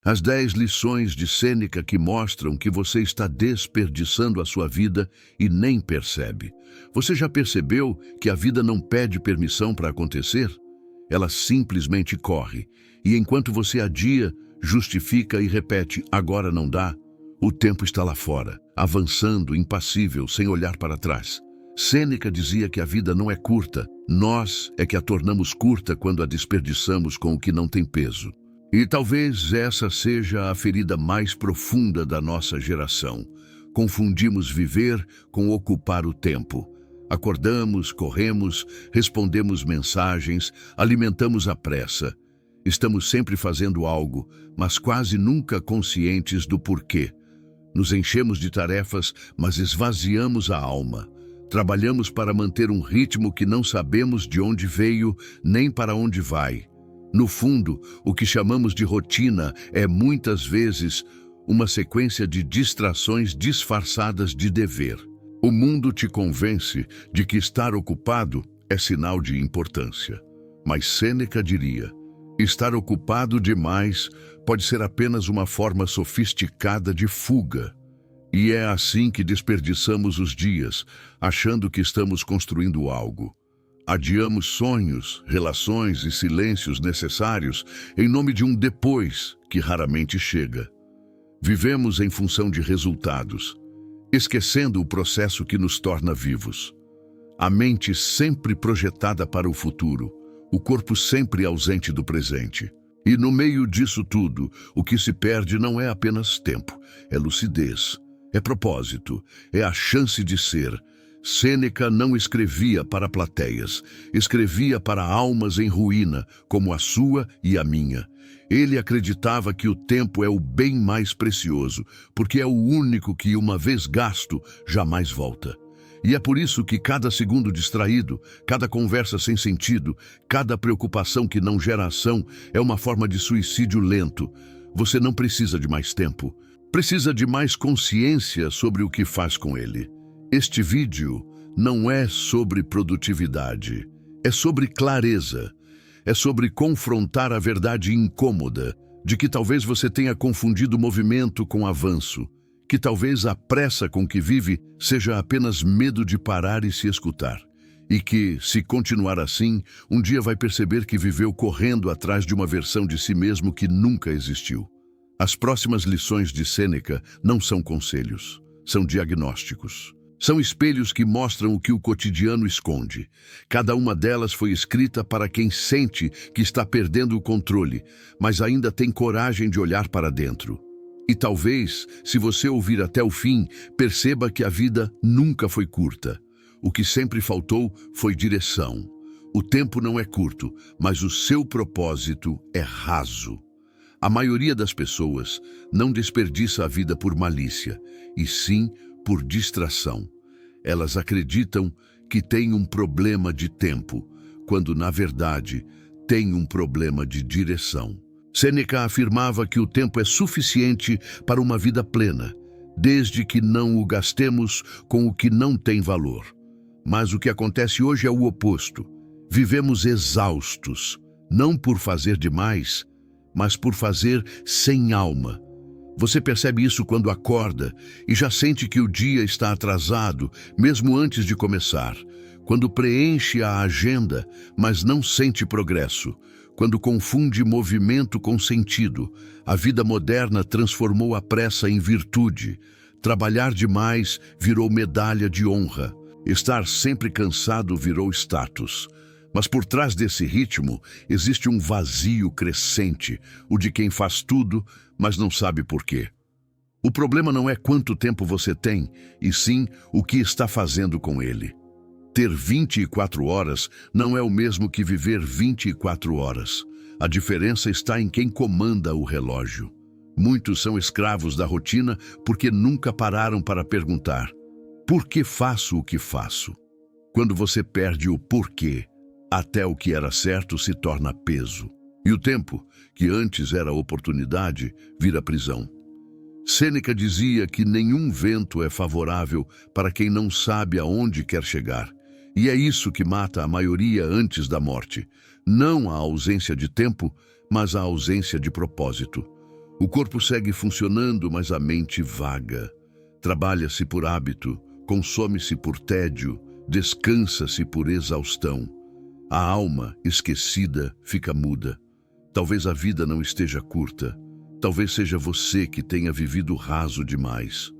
As 10 lições de Sêneca que mostram que você está desperdiçando a sua vida e nem percebe. Você já percebeu que a vida não pede permissão para acontecer? Ela simplesmente corre. E enquanto você adia, justifica e repete, agora não dá, o tempo está lá fora, avançando, impassível, sem olhar para trás. Sêneca dizia que a vida não é curta, nós é que a tornamos curta quando a desperdiçamos com o que não tem peso. E talvez essa seja a ferida mais profunda da nossa geração. Confundimos viver com ocupar o tempo. Acordamos, corremos, respondemos mensagens, alimentamos a pressa. Estamos sempre fazendo algo, mas quase nunca conscientes do porquê. Nos enchemos de tarefas, mas esvaziamos a alma. Trabalhamos para manter um ritmo que não sabemos de onde veio, nem para onde vai. No fundo, o que chamamos de rotina é muitas vezes uma sequência de distrações disfarçadas de dever. O mundo te convence de que estar ocupado é sinal de importância. Mas Sêneca diria, estar ocupado demais pode ser apenas uma forma sofisticada de fuga. E é assim que desperdiçamos os dias, achando que estamos construindo algo. Adiamos sonhos, relações e silêncios necessários em nome de um depois que raramente chega. Vivemos em função de resultados, esquecendo o processo que nos torna vivos. A mente sempre projetada para o futuro, o corpo sempre ausente do presente. E no meio disso tudo, o que se perde não é apenas tempo, é lucidez, é propósito, é a chance de ser. Sêneca não escrevia para plateias, escrevia para almas em ruína, como a sua e a minha. Ele acreditava que o tempo é o bem mais precioso, porque é o único que, uma vez gasto, jamais volta. E é por isso que cada segundo distraído, cada conversa sem sentido, cada preocupação que não gera ação é uma forma de suicídio lento. Você não precisa de mais tempo, precisa de mais consciência sobre o que faz com ele. Este vídeo não é sobre produtividade, é sobre clareza, é sobre confrontar a verdade incômoda de que talvez você tenha confundido movimento com avanço, que talvez a pressa com que vive seja apenas medo de parar e se escutar, e que, se continuar assim, um dia vai perceber que viveu correndo atrás de uma versão de si mesmo que nunca existiu. As próximas lições de Sêneca não são conselhos, são diagnósticos. São espelhos que mostram o que o cotidiano esconde. Cada uma delas foi escrita para quem sente que está perdendo o controle, mas ainda tem coragem de olhar para dentro. E talvez, se você ouvir até o fim, perceba que a vida nunca foi curta. O que sempre faltou foi direção. O tempo não é curto, mas o seu propósito é raso. A maioria das pessoas não desperdiça a vida por malícia, e sim por distração. Elas acreditam que têm um problema de tempo, quando, na verdade, têm um problema de direção. Sêneca afirmava que o tempo é suficiente para uma vida plena, desde que não o gastemos com o que não tem valor. Mas o que acontece hoje é o oposto. Vivemos exaustos, não por fazer demais, mas por fazer sem alma. Você percebe isso quando acorda e já sente que o dia está atrasado, mesmo antes de começar. Quando preenche a agenda, mas não sente progresso. Quando confunde movimento com sentido. A vida moderna transformou a pressa em virtude. Trabalhar demais virou medalha de honra. Estar sempre cansado virou status. Mas por trás desse ritmo existe um vazio crescente, o de quem faz tudo, mas não sabe por quê. O problema não é quanto tempo você tem, e sim o que está fazendo com ele. Ter 24 horas não é o mesmo que viver 24 horas. A diferença está em quem comanda o relógio. Muitos são escravos da rotina porque nunca pararam para perguntar: por que faço o que faço? Quando você perde o porquê, até o que era certo se torna peso. E o tempo, que antes era oportunidade, vira prisão. Sêneca dizia que nenhum vento é favorável para quem não sabe aonde quer chegar. E é isso que mata a maioria antes da morte. Não a ausência de tempo, mas a ausência de propósito. O corpo segue funcionando, mas a mente vaga. Trabalha-se por hábito, consome-se por tédio, descansa-se por exaustão. A alma, esquecida, fica muda. Talvez a vida não esteja curta. Talvez seja você que tenha vivido raso demais.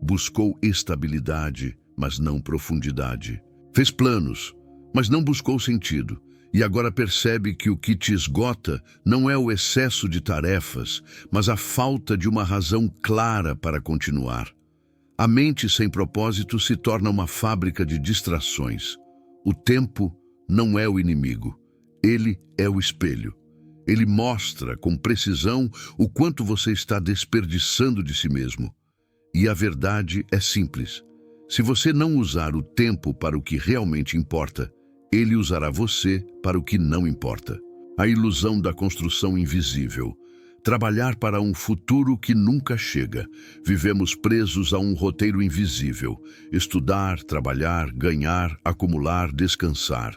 Buscou estabilidade, mas não profundidade. Fez planos, mas não buscou sentido. E agora percebe que o que te esgota não é o excesso de tarefas, mas a falta de uma razão clara para continuar. A mente sem propósito se torna uma fábrica de distrações. O tempo não é o inimigo, ele é o espelho. Ele mostra com precisão o quanto você está desperdiçando de si mesmo. E a verdade é simples. Se você não usar o tempo para o que realmente importa, ele usará você para o que não importa. A ilusão da construção invisível. Trabalhar para um futuro que nunca chega. Vivemos presos a um roteiro invisível. Estudar, trabalhar, ganhar, acumular, descansar.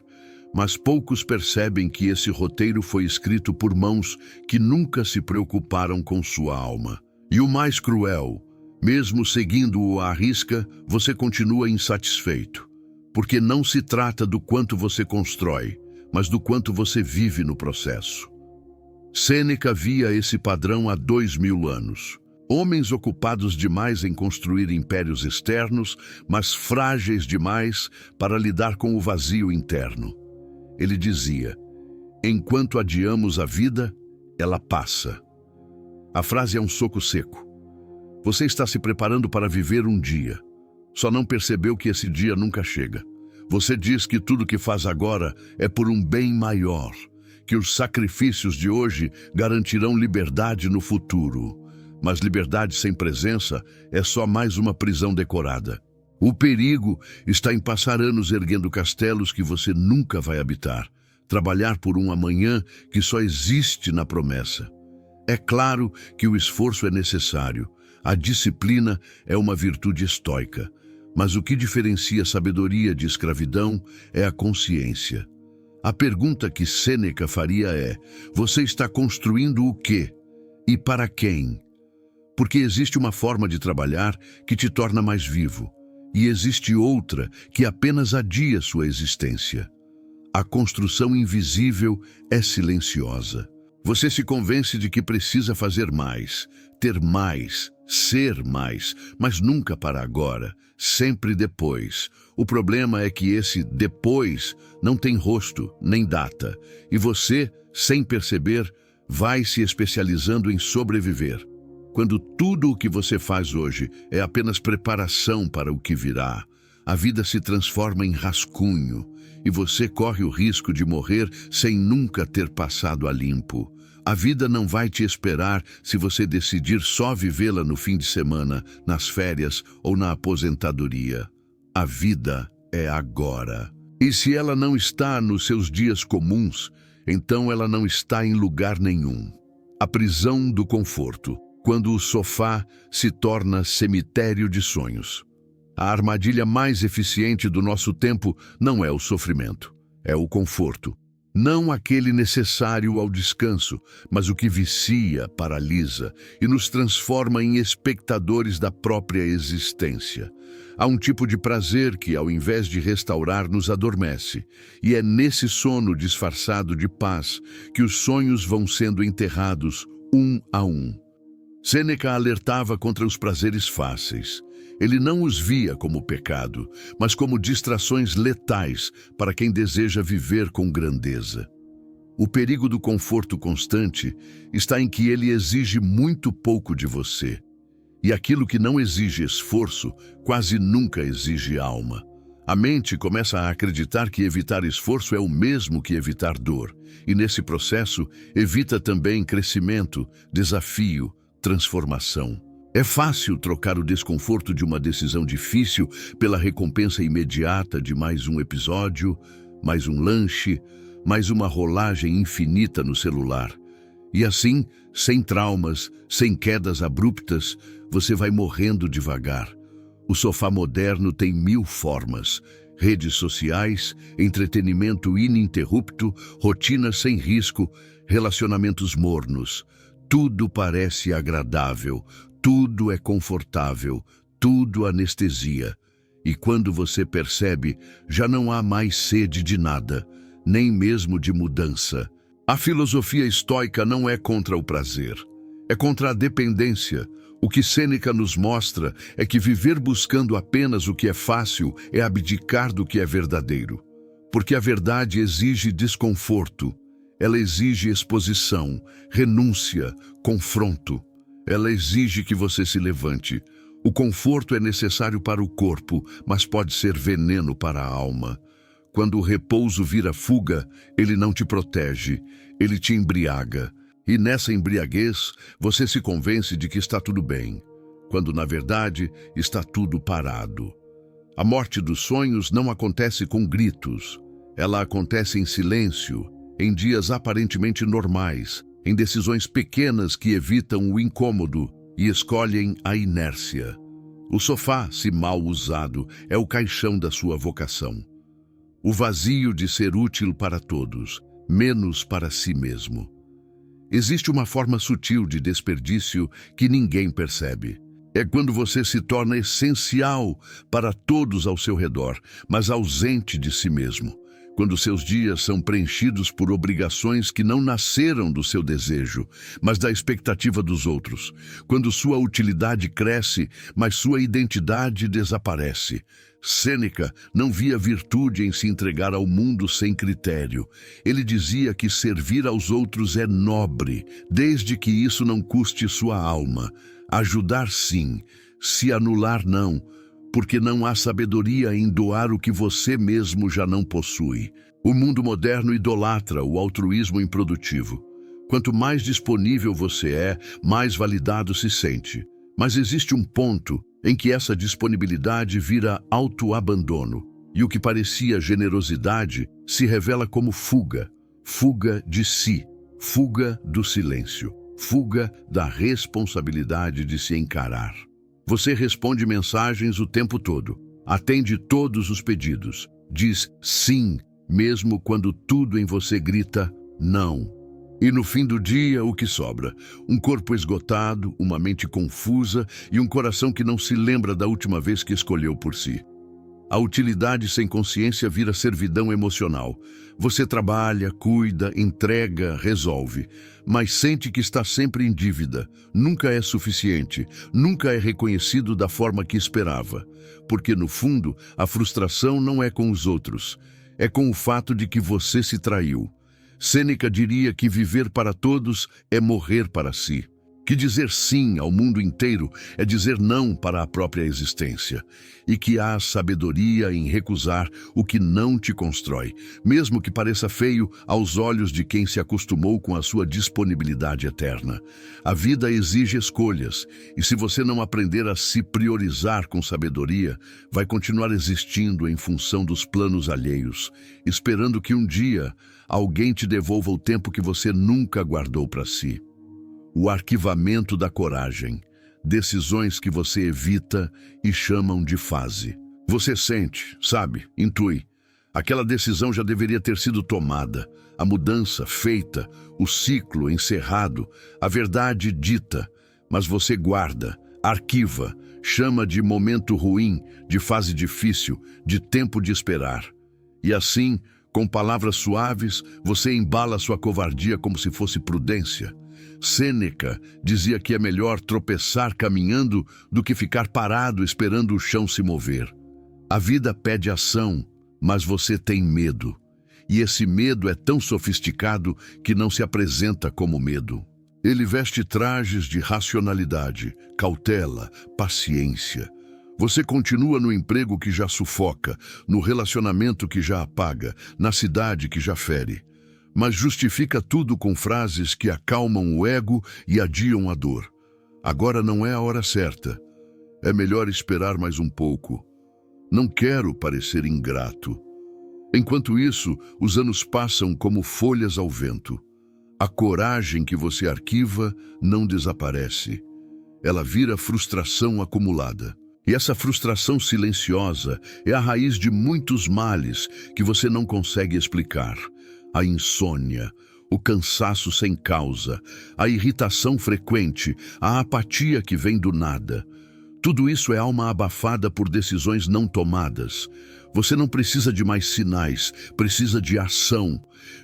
Mas poucos percebem que esse roteiro foi escrito por mãos que nunca se preocuparam com sua alma. E o mais cruel, mesmo seguindo-o à risca, você continua insatisfeito. Porque não se trata do quanto você constrói, mas do quanto você vive no processo. Sêneca via esse padrão há 2000 anos. Homens ocupados demais em construir impérios externos, mas frágeis demais para lidar com o vazio interno. Ele dizia: enquanto adiamos a vida, ela passa. A frase é um soco seco. Você está se preparando para viver um dia. Só não percebeu que esse dia nunca chega. Você diz que tudo que faz agora é por um bem maior, que os sacrifícios de hoje garantirão liberdade no futuro. Mas liberdade sem presença é só mais uma prisão decorada. O perigo está em passar anos erguendo castelos que você nunca vai habitar, trabalhar por um amanhã que só existe na promessa. É claro que o esforço é necessário. A disciplina é uma virtude estoica. Mas o que diferencia a sabedoria de escravidão é a consciência. A pergunta que Sêneca faria é: você está construindo o quê? E para quem? Porque existe uma forma de trabalhar que te torna mais vivo, e existe outra que apenas adia sua existência. A construção invisível é silenciosa. Você se convence de que precisa fazer mais, ter mais, ser mais, mas nunca para agora, sempre depois. O problema é que esse depois não tem rosto nem data, e você, sem perceber, vai se especializando em sobreviver. Quando tudo o que você faz hoje é apenas preparação para o que virá, a vida se transforma em rascunho, e você corre o risco de morrer sem nunca ter passado a limpo. A vida não vai te esperar se você decidir só vivê-la no fim de semana, nas férias ou na aposentadoria. A vida é agora. E se ela não está nos seus dias comuns, então ela não está em lugar nenhum. A prisão do conforto, quando o sofá se torna cemitério de sonhos. A armadilha mais eficiente do nosso tempo não é o sofrimento, é o conforto. Não aquele necessário ao descanso, mas o que vicia, paralisa e nos transforma em espectadores da própria existência. Há um tipo de prazer que, ao invés de restaurar, nos adormece. E é nesse sono disfarçado de paz que os sonhos vão sendo enterrados um a um. Sêneca alertava contra os prazeres fáceis. Ele não os via como pecado, mas como distrações letais para quem deseja viver com grandeza. O perigo do conforto constante está em que ele exige muito pouco de você. E aquilo que não exige esforço, quase nunca exige alma. A mente começa a acreditar que evitar esforço é o mesmo que evitar dor. E nesse processo, evita também crescimento, desafio, transformação. É fácil trocar o desconforto de uma decisão difícil pela recompensa imediata de mais um episódio, mais um lanche, mais uma rolagem infinita no celular. E assim, sem traumas, sem quedas abruptas, você vai morrendo devagar. O sofá moderno tem 1000 formas: redes sociais, entretenimento ininterrupto, rotinas sem risco, relacionamentos mornos. Tudo parece agradável, tudo é confortável, tudo anestesia. E quando você percebe, já não há mais sede de nada, nem mesmo de mudança. A filosofia estoica não é contra o prazer, é contra a dependência. O que Sêneca nos mostra é que viver buscando apenas o que é fácil é abdicar do que é verdadeiro. Porque a verdade exige desconforto, ela exige exposição, renúncia, confronto. Ela exige que você se levante. O conforto é necessário para o corpo, mas pode ser veneno para a alma. Quando o repouso vira fuga, ele não te protege, ele te embriaga. E nessa embriaguez, você se convence de que está tudo bem, quando na verdade está tudo parado. A morte dos sonhos não acontece com gritos. Ela acontece em silêncio, em dias aparentemente normais, em decisões pequenas que evitam o incômodo e escolhem a inércia. O sofá, se mal usado, é o caixão da sua vocação. O vazio de ser útil para todos, menos para si mesmo. Existe uma forma sutil de desperdício que ninguém percebe. É quando você se torna essencial para todos ao seu redor, mas ausente de si mesmo. Quando seus dias são preenchidos por obrigações que não nasceram do seu desejo, mas da expectativa dos outros. Quando sua utilidade cresce, mas sua identidade desaparece. Sêneca não via virtude em se entregar ao mundo sem critério. Ele dizia que servir aos outros é nobre, desde que isso não custe sua alma. Ajudar sim, se anular não, porque não há sabedoria em doar o que você mesmo já não possui. O mundo moderno idolatra o altruísmo improdutivo. Quanto mais disponível você é, mais validado se sente. Mas existe um ponto em que essa disponibilidade vira autoabandono, e o que parecia generosidade se revela como fuga, fuga de si, fuga do silêncio, fuga da responsabilidade de se encarar. Você responde mensagens o tempo todo, atende todos os pedidos, diz sim, mesmo quando tudo em você grita não. E no fim do dia, o que sobra? Um corpo esgotado, uma mente confusa e um coração que não se lembra da última vez que escolheu por si. A utilidade sem consciência vira servidão emocional. Você trabalha, cuida, entrega, resolve, mas sente que está sempre em dívida. Nunca é suficiente, nunca é reconhecido da forma que esperava. Porque, no fundo, a frustração não é com os outros, é com o fato de que você se traiu. Sêneca diria que viver para todos é morrer para si. Que dizer sim ao mundo inteiro é dizer não para a própria existência. E que há sabedoria em recusar o que não te constrói, mesmo que pareça feio aos olhos de quem se acostumou com a sua disponibilidade eterna. A vida exige escolhas, e se você não aprender a se priorizar com sabedoria, vai continuar existindo em função dos planos alheios, esperando que um dia alguém te devolva o tempo que você nunca guardou para si. O arquivamento da coragem, decisões que você evita e chamam de fase. Você sente, sabe, intui. Aquela decisão já deveria ter sido tomada, a mudança feita, o ciclo encerrado, a verdade dita, mas você guarda, arquiva, chama de momento ruim, de fase difícil, de tempo de esperar. E assim, com palavras suaves, você embala sua covardia como se fosse prudência. Sêneca dizia que é melhor tropeçar caminhando do que ficar parado esperando o chão se mover. A vida pede ação, mas você tem medo. E esse medo é tão sofisticado que não se apresenta como medo. Ele veste trajes de racionalidade, cautela, paciência. Você continua no emprego que já sufoca, no relacionamento que já apaga, na cidade que já fere. Mas justifica tudo com frases que acalmam o ego e adiam a dor. Agora não é a hora certa. É melhor esperar mais um pouco. Não quero parecer ingrato. Enquanto isso, os anos passam como folhas ao vento. A coragem que você arquiva não desaparece. Ela vira frustração acumulada. E essa frustração silenciosa é a raiz de muitos males que você não consegue explicar. A insônia, o cansaço sem causa, a irritação frequente, a apatia que vem do nada. Tudo isso é alma abafada por decisões não tomadas. Você não precisa de mais sinais, precisa de ação,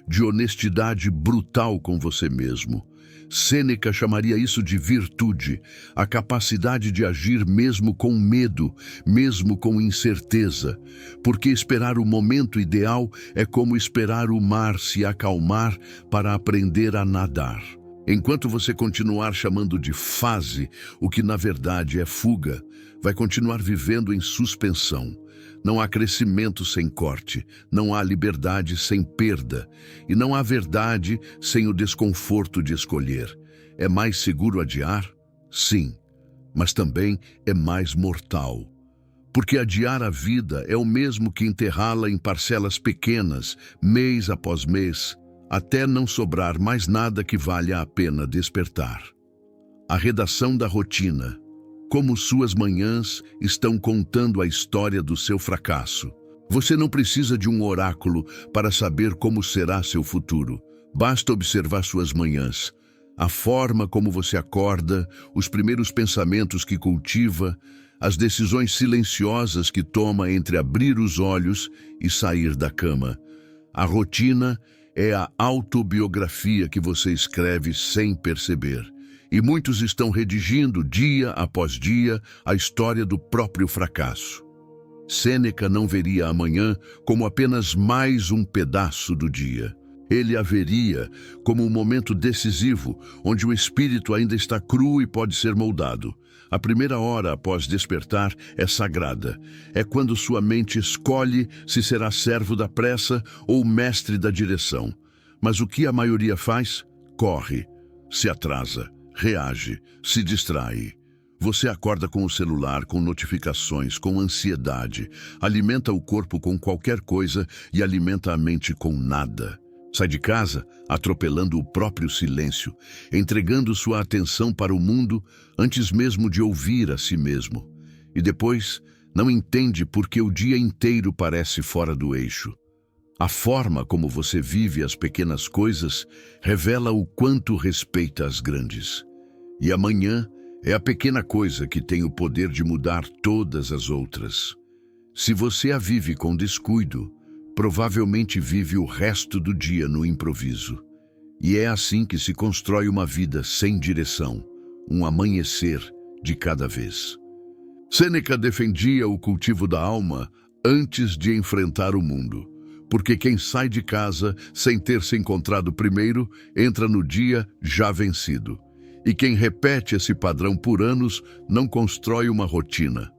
de honestidade brutal com você mesmo. Sêneca chamaria isso de virtude, a capacidade de agir mesmo com medo, mesmo com incerteza, porque esperar o momento ideal é como esperar o mar se acalmar para aprender a nadar. Enquanto você continuar chamando de fase o que na verdade é fuga, vai continuar vivendo em suspensão. Não há crescimento sem corte, não há liberdade sem perda, e não há verdade sem o desconforto de escolher. É mais seguro adiar? Sim, mas também é mais mortal. Porque adiar a vida é o mesmo que enterrá-la em parcelas pequenas, mês após mês, até não sobrar mais nada que valha a pena despertar. A redação da rotina. Como suas manhãs estão contando a história do seu fracasso. Você não precisa de um oráculo para saber como será seu futuro. Basta observar suas manhãs, a forma como você acorda, os primeiros pensamentos que cultiva, as decisões silenciosas que toma entre abrir os olhos e sair da cama. A rotina é a autobiografia que você escreve sem perceber. E muitos estão redigindo, dia após dia, a história do próprio fracasso. Sêneca não veria amanhã como apenas mais um pedaço do dia. Ele a veria como um momento decisivo, onde o espírito ainda está cru e pode ser moldado. A primeira hora após despertar é sagrada. É quando sua mente escolhe se será servo da pressa ou mestre da direção. Mas o que a maioria faz? Corre, se atrasa, reage, se distrai. Você acorda com o celular, com notificações, com ansiedade, alimenta o corpo com qualquer coisa e alimenta a mente com nada. Sai de casa atropelando o próprio silêncio, entregando sua atenção para o mundo antes mesmo de ouvir a si mesmo. E depois não entende por que o dia inteiro parece fora do eixo. A forma como você vive as pequenas coisas revela o quanto respeita as grandes. E amanhã é a pequena coisa que tem o poder de mudar todas as outras. Se você a vive com descuido, provavelmente vive o resto do dia no improviso. E é assim que se constrói uma vida sem direção, um amanhecer de cada vez. Sêneca defendia o cultivo da alma antes de enfrentar o mundo, porque quem sai de casa sem ter se encontrado primeiro, entra no dia já vencido. E quem repete esse padrão por anos não constrói uma rotina,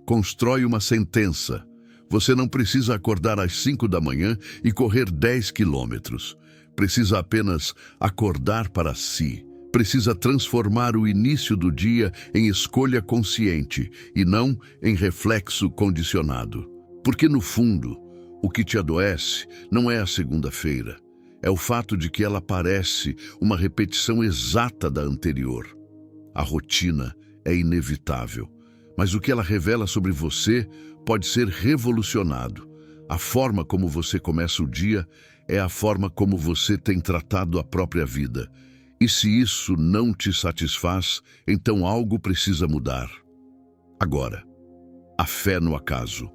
constrói uma sentença. Você não precisa acordar às 5 da manhã e correr 10 quilômetros. Precisa apenas acordar para si. Precisa transformar o início do dia em escolha consciente e não em reflexo condicionado. Porque, no fundo, o que te adoece não é a segunda-feira. É o fato de que ela parece uma repetição exata da anterior. A rotina é inevitável, mas o que ela revela sobre você pode ser revolucionado. A forma como você começa o dia é a forma como você tem tratado a própria vida. E se isso não te satisfaz, então algo precisa mudar. Agora, a fé no acaso.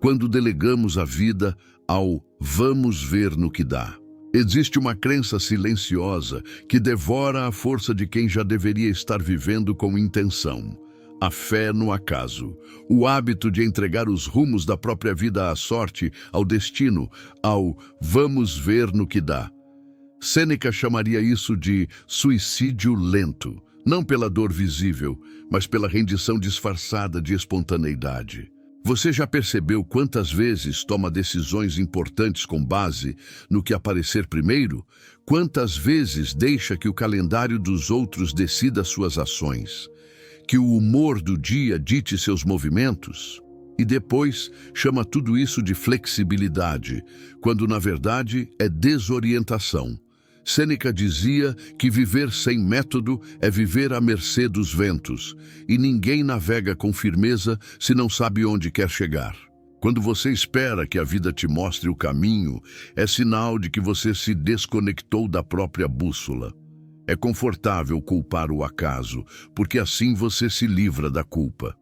Quando delegamos a vida ao vamos ver no que dá. Existe uma crença silenciosa que devora a força de quem já deveria estar vivendo com intenção. A fé no acaso, o hábito de entregar os rumos da própria vida à sorte, ao destino, ao vamos ver no que dá. Sêneca chamaria isso de suicídio lento, não pela dor visível, mas pela rendição disfarçada de espontaneidade. Você já percebeu quantas vezes toma decisões importantes com base no que aparecer primeiro? Quantas vezes deixa que o calendário dos outros decida suas ações? Que o humor do dia dite seus movimentos? E depois chama tudo isso de flexibilidade, quando na verdade é desorientação. Sêneca dizia que viver sem método é viver à mercê dos ventos, e ninguém navega com firmeza se não sabe onde quer chegar. Quando você espera que a vida te mostre o caminho, é sinal de que você se desconectou da própria bússola. É confortável culpar o acaso, porque assim você se livra da culpa.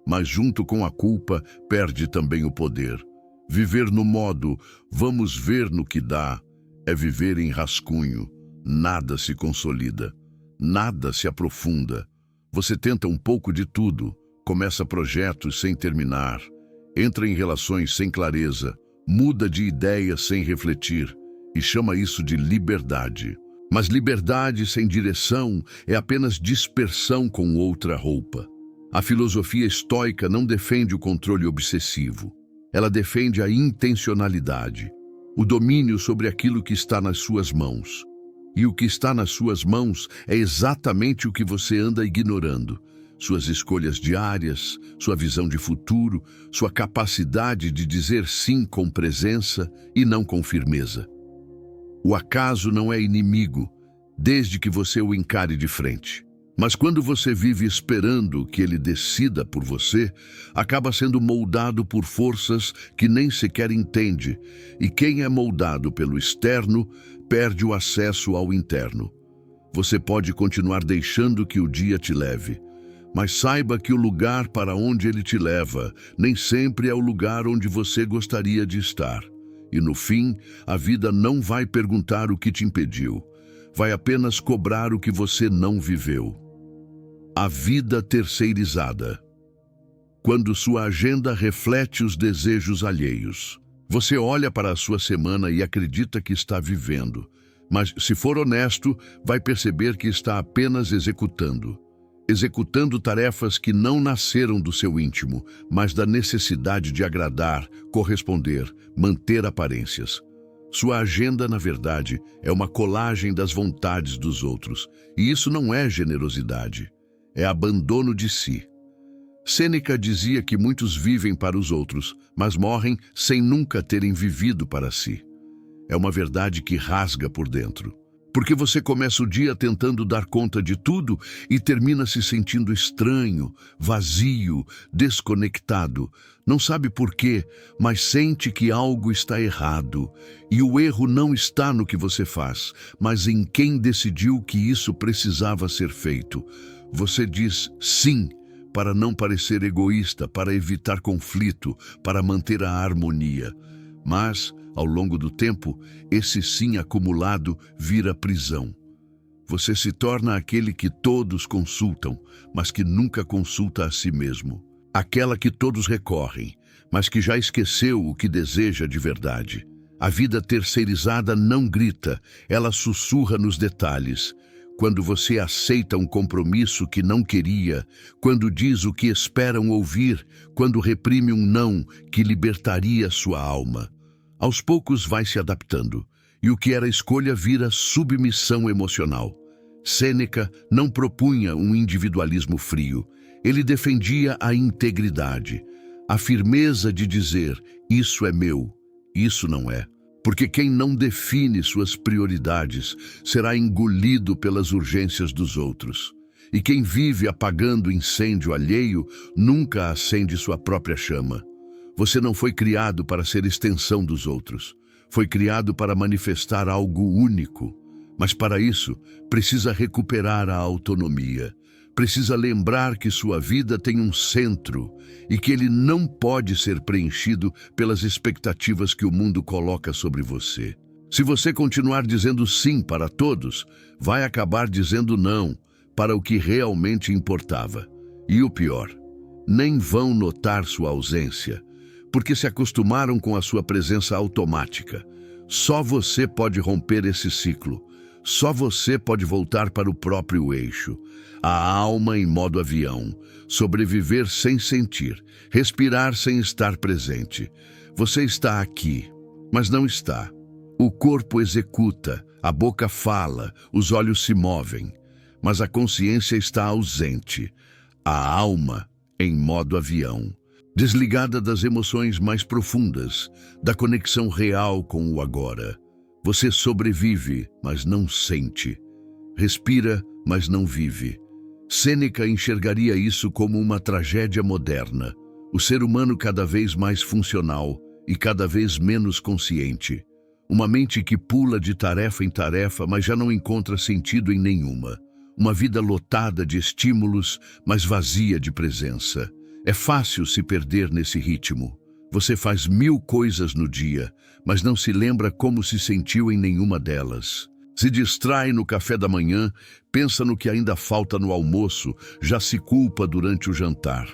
Mas junto com a culpa, perde também o poder. Viver no modo "vamos ver no que dá" é viver em rascunho. Nada se consolida, nada se aprofunda. Você tenta um pouco de tudo, começa projetos sem terminar, entra em relações sem clareza, muda de ideias sem refletir e chama isso de liberdade. Mas liberdade sem direção é apenas dispersão com outra roupa. A filosofia estoica não defende o controle obsessivo. Ela defende a intencionalidade, o domínio sobre aquilo que está nas suas mãos. E o que está nas suas mãos é exatamente o que você anda ignorando. Suas escolhas diárias, sua visão de futuro, sua capacidade de dizer sim com presença e não com firmeza. O acaso não é inimigo, desde que você o encare de frente. Mas quando você vive esperando que ele decida por você, acaba sendo moldado por forças que nem sequer entende, e quem é moldado pelo externo perde o acesso ao interno. Você pode continuar deixando que o dia te leve, mas saiba que o lugar para onde ele te leva nem sempre é o lugar onde você gostaria de estar. E no fim, a vida não vai perguntar o que te impediu, vai apenas cobrar o que você não viveu. A vida terceirizada. Quando sua agenda reflete os desejos alheios. Você olha para a sua semana e acredita que está vivendo, mas, se for honesto, vai perceber que está apenas executando. Executando tarefas que não nasceram do seu íntimo, mas da necessidade de agradar, corresponder, manter aparências. Sua agenda, na verdade, é uma colagem das vontades dos outros, e isso não é generosidade. É abandono de si. Sêneca dizia que muitos vivem para os outros, mas morrem sem nunca terem vivido para si. É uma verdade que rasga por dentro. Porque você começa o dia tentando dar conta de tudo e termina se sentindo estranho, vazio, desconectado. Não sabe por quê, mas sente que algo está errado. E o erro não está no que você faz, mas em quem decidiu que isso precisava ser feito. Você diz sim para não parecer egoísta, para evitar conflito, para manter a harmonia. Mas, ao longo do tempo, esse sim acumulado vira prisão. Você se torna aquele que todos consultam, mas que nunca consulta a si mesmo. Aquela que todos recorrem, mas que já esqueceu o que deseja de verdade. A vida terceirizada não grita, ela sussurra nos detalhes. Quando você aceita um compromisso que não queria, quando diz o que esperam ouvir, quando reprime um não que libertaria sua alma. Aos poucos vai se adaptando, e o que era escolha vira submissão emocional. Sêneca não propunha um individualismo frio, ele defendia a integridade, a firmeza de dizer, isso é meu, isso não é. Porque quem não define suas prioridades será engolido pelas urgências dos outros. E quem vive apagando incêndio alheio nunca acende sua própria chama. Você não foi criado para ser extensão dos outros. Foi criado para manifestar algo único. Mas para isso, precisa recuperar a autonomia. Precisa lembrar que sua vida tem um centro e que ele não pode ser preenchido pelas expectativas que o mundo coloca sobre você. Se você continuar dizendo sim para todos, vai acabar dizendo não para o que realmente importava. E o pior, nem vão notar sua ausência, porque se acostumaram com a sua presença automática. Só você pode romper esse ciclo. Só você pode voltar para o próprio eixo. A alma em modo avião. Sobreviver sem sentir. Respirar sem estar presente. Você está aqui, mas não está. O corpo executa, a boca fala, os olhos se movem. Mas a consciência está ausente. A alma em modo avião. Desligada das emoções mais profundas, da conexão real com o agora. Você sobrevive, mas não sente. Respira, mas não vive. Sêneca enxergaria isso como uma tragédia moderna. O ser humano cada vez mais funcional e cada vez menos consciente. Uma mente que pula de tarefa em tarefa, mas já não encontra sentido em nenhuma. Uma vida lotada de estímulos, mas vazia de presença. É fácil se perder nesse ritmo. Você faz 1000 coisas no dia, mas não se lembra como se sentiu em nenhuma delas. Se distrai no café da manhã, pensa no que ainda falta no almoço, já se culpa durante o jantar.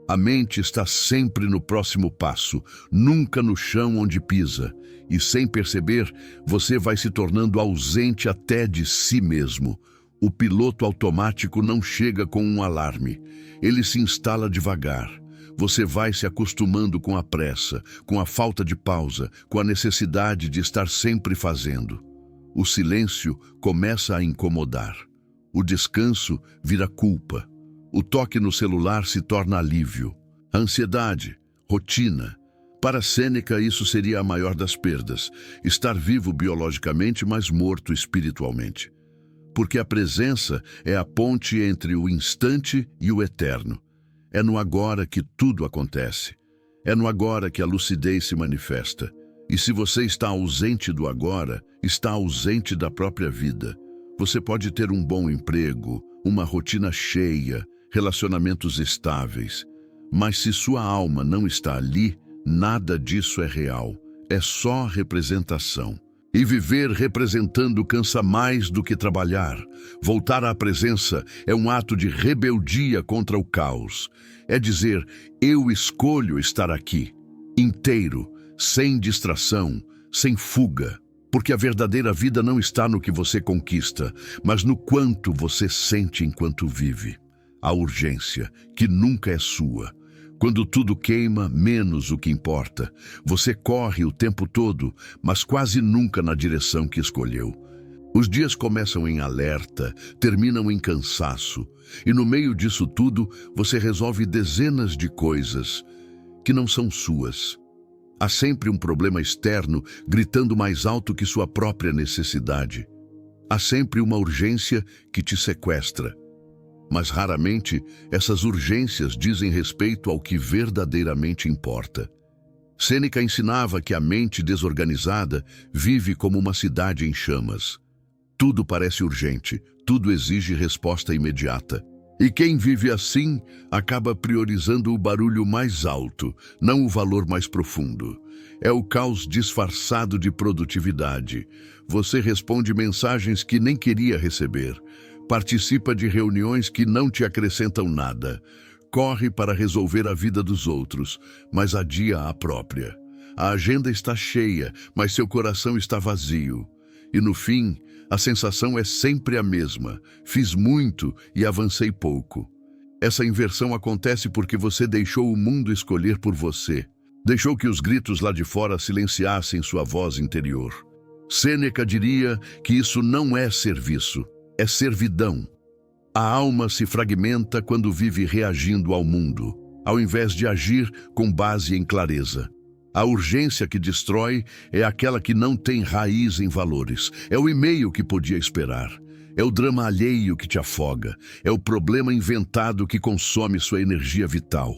A mente está sempre no próximo passo, nunca no chão onde pisa. E sem perceber, você vai se tornando ausente até de si mesmo. O piloto automático não chega com um alarme. Ele se instala devagar. Você vai se acostumando com a pressa, com a falta de pausa, com a necessidade de estar sempre fazendo. O silêncio começa a incomodar. O descanso vira culpa. O toque no celular se torna alívio. A ansiedade, rotina. Para Sêneca, isso seria a maior das perdas. Estar vivo biologicamente, mas morto espiritualmente. Porque a presença é a ponte entre o instante e o eterno. É no agora que tudo acontece. É no agora que a lucidez se manifesta. E se você está ausente do agora, está ausente da própria vida. Você pode ter um bom emprego, uma rotina cheia, relacionamentos estáveis. Mas se sua alma não está ali, nada disso é real. É só representação. E viver representando cansa mais do que trabalhar. Voltar à presença é um ato de rebeldia contra o caos. É dizer, eu escolho estar aqui, inteiro, sem distração, sem fuga. Porque a verdadeira vida não está no que você conquista, mas no quanto você sente enquanto vive. A urgência, que nunca é sua. Quando tudo queima, menos o que importa. Você corre o tempo todo, mas quase nunca na direção que escolheu. Os dias começam em alerta, terminam em cansaço. E no meio disso tudo, você resolve dezenas de coisas que não são suas. Há sempre um problema externo gritando mais alto que sua própria necessidade. Há sempre uma urgência que te sequestra. Mas raramente essas urgências dizem respeito ao que verdadeiramente importa. Sêneca ensinava que a mente desorganizada vive como uma cidade em chamas. Tudo parece urgente, tudo exige resposta imediata. E quem vive assim acaba priorizando o barulho mais alto, não o valor mais profundo. É o caos disfarçado de produtividade. Você responde mensagens que nem queria receber. Participa de reuniões que não te acrescentam nada. Corre para resolver a vida dos outros, mas adia a própria. A agenda está cheia, mas seu coração está vazio. E no fim, a sensação é sempre a mesma. Fiz muito e avancei pouco. Essa inversão acontece porque você deixou o mundo escolher por você. Deixou que os gritos lá de fora silenciassem sua voz interior. Sêneca diria que isso não é serviço. É servidão. A alma se fragmenta quando vive reagindo ao mundo, ao invés de agir com base em clareza. A urgência que destrói é aquela que não tem raiz em valores. É o e-mail que podia esperar. É o drama alheio que te afoga. É o problema inventado que consome sua energia vital.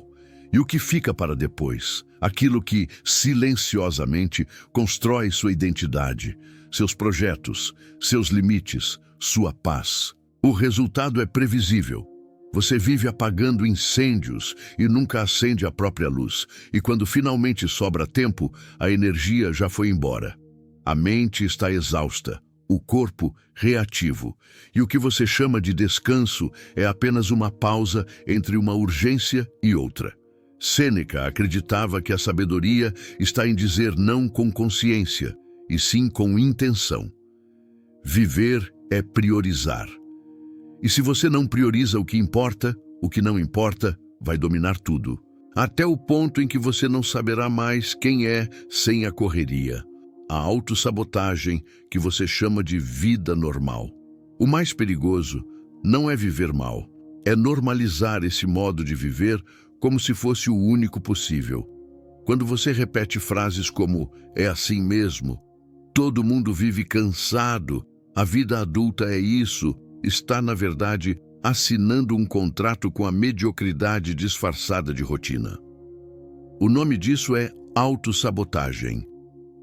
E o que fica para depois? Aquilo que, silenciosamente, constrói sua identidade, seus projetos, seus limites, sua paz. O resultado é previsível. Você vive apagando incêndios e nunca acende a própria luz. E quando finalmente sobra tempo, a energia já foi embora. A mente está exausta, o corpo reativo. E o que você chama de descanso é apenas uma pausa entre uma urgência e outra. Sêneca acreditava que a sabedoria está em dizer não com consciência, e sim com intenção. Viver é priorizar. E se você não prioriza o que não importa vai dominar tudo. Até o ponto em que você não saberá mais quem é sem a correria. A autossabotagem que você chama de vida normal. O mais perigoso não é viver mal, é normalizar esse modo de viver como se fosse o único possível. Quando você repete frases como "é assim mesmo", "todo mundo vive cansado", "a vida adulta é isso", está, na verdade, assinando um contrato com a mediocridade disfarçada de rotina. O nome disso é autossabotagem.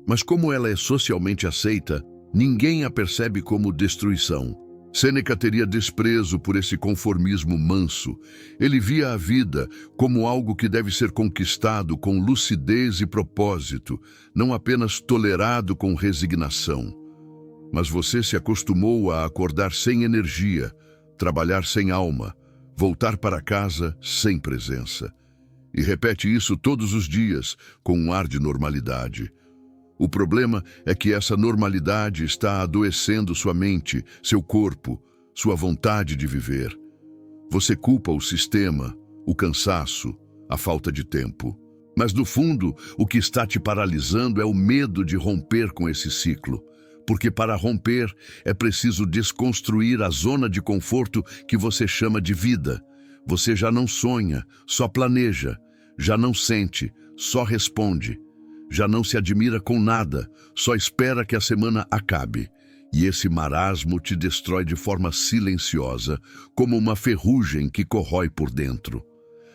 Mas como ela é socialmente aceita, ninguém a percebe como destruição. Sêneca teria desprezo por esse conformismo manso. Ele via a vida como algo que deve ser conquistado com lucidez e propósito, não apenas tolerado com resignação. Mas você se acostumou a acordar sem energia, trabalhar sem alma, voltar para casa sem presença. E repete isso todos os dias, com um ar de normalidade. O problema é que essa normalidade está adoecendo sua mente, seu corpo, sua vontade de viver. Você culpa o sistema, o cansaço, a falta de tempo. Mas, no fundo, o que está te paralisando é o medo de romper com esse ciclo. Porque para romper é preciso desconstruir a zona de conforto que você chama de vida. Você já não sonha, só planeja, já não sente, só responde. Já não se admira com nada, só espera que a semana acabe. E esse marasmo te destrói de forma silenciosa, como uma ferrugem que corrói por dentro.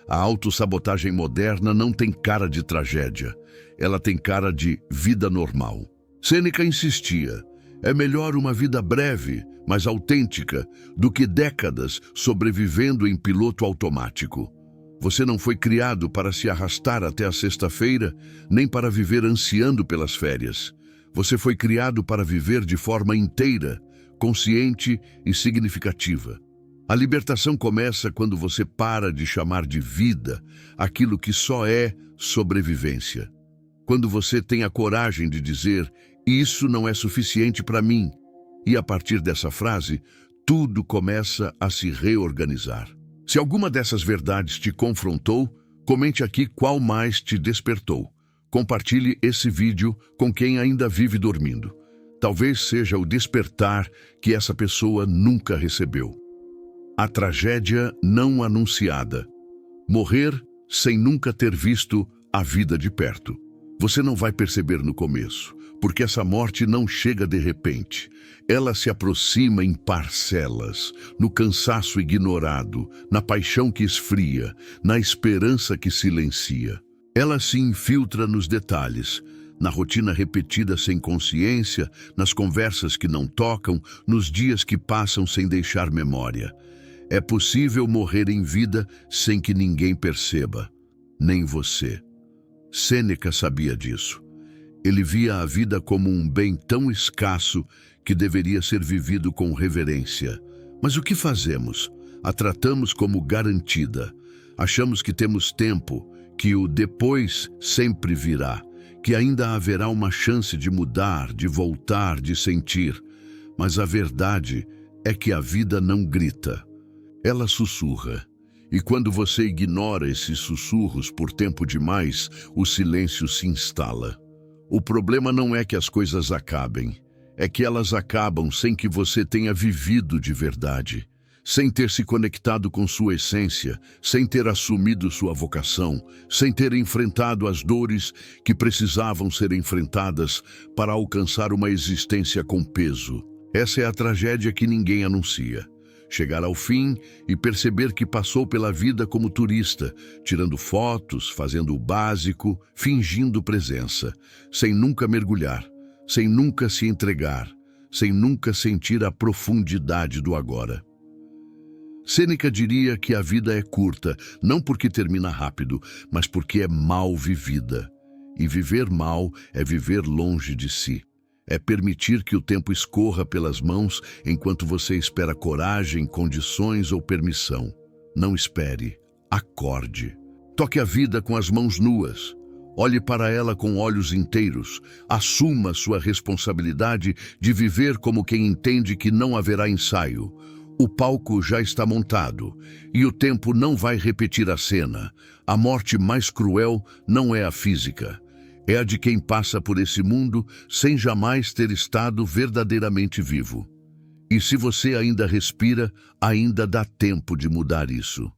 A autossabotagem moderna não tem cara de tragédia, ela tem cara de vida normal. Sêneca insistia, é melhor uma vida breve, mas autêntica, do que décadas sobrevivendo em piloto automático. Você não foi criado para se arrastar até a sexta-feira, nem para viver ansiando pelas férias. Você foi criado para viver de forma inteira, consciente e significativa. A libertação começa quando você para de chamar de vida aquilo que só é sobrevivência. Quando você tem a coragem de dizer, isso não é suficiente para mim. E a partir dessa frase, tudo começa a se reorganizar. Se alguma dessas verdades te confrontou, comente aqui qual mais te despertou. Compartilhe esse vídeo com quem ainda vive dormindo. Talvez seja o despertar que essa pessoa nunca recebeu. A tragédia não anunciada. Morrer sem nunca ter visto a vida de perto. Você não vai perceber no começo, porque essa morte não chega de repente. Ela se aproxima em parcelas, no cansaço ignorado, na paixão que esfria, na esperança que silencia. Ela se infiltra nos detalhes, na rotina repetida sem consciência, nas conversas que não tocam, nos dias que passam sem deixar memória. É possível morrer em vida sem que ninguém perceba, nem você. Sêneca sabia disso. Ele via a vida como um bem tão escasso que deveria ser vivido com reverência. Mas o que fazemos? A tratamos como garantida. Achamos que temos tempo, que o depois sempre virá, que ainda haverá uma chance de mudar, de voltar, de sentir. Mas a verdade é que a vida não grita. Ela sussurra. E quando você ignora esses sussurros por tempo demais, o silêncio se instala. O problema não é que as coisas acabem, é que elas acabam sem que você tenha vivido de verdade, sem ter se conectado com sua essência, sem ter assumido sua vocação, sem ter enfrentado as dores que precisavam ser enfrentadas para alcançar uma existência com peso. Essa é a tragédia que ninguém anuncia. Chegar ao fim e perceber que passou pela vida como turista, tirando fotos, fazendo o básico, fingindo presença, sem nunca mergulhar, sem nunca se entregar, sem nunca sentir a profundidade do agora. Sêneca diria que a vida é curta, não porque termina rápido, mas porque é mal vivida. E viver mal é viver longe de si. É permitir que o tempo escorra pelas mãos enquanto você espera coragem, condições ou permissão. Não espere, acorde. Toque a vida com as mãos nuas. Olhe para ela com olhos inteiros. Assuma sua responsabilidade de viver como quem entende que não haverá ensaio. O palco já está montado e o tempo não vai repetir a cena. A morte mais cruel não é a física. É a de quem passa por esse mundo sem jamais ter estado verdadeiramente vivo. E se você ainda respira, ainda dá tempo de mudar isso.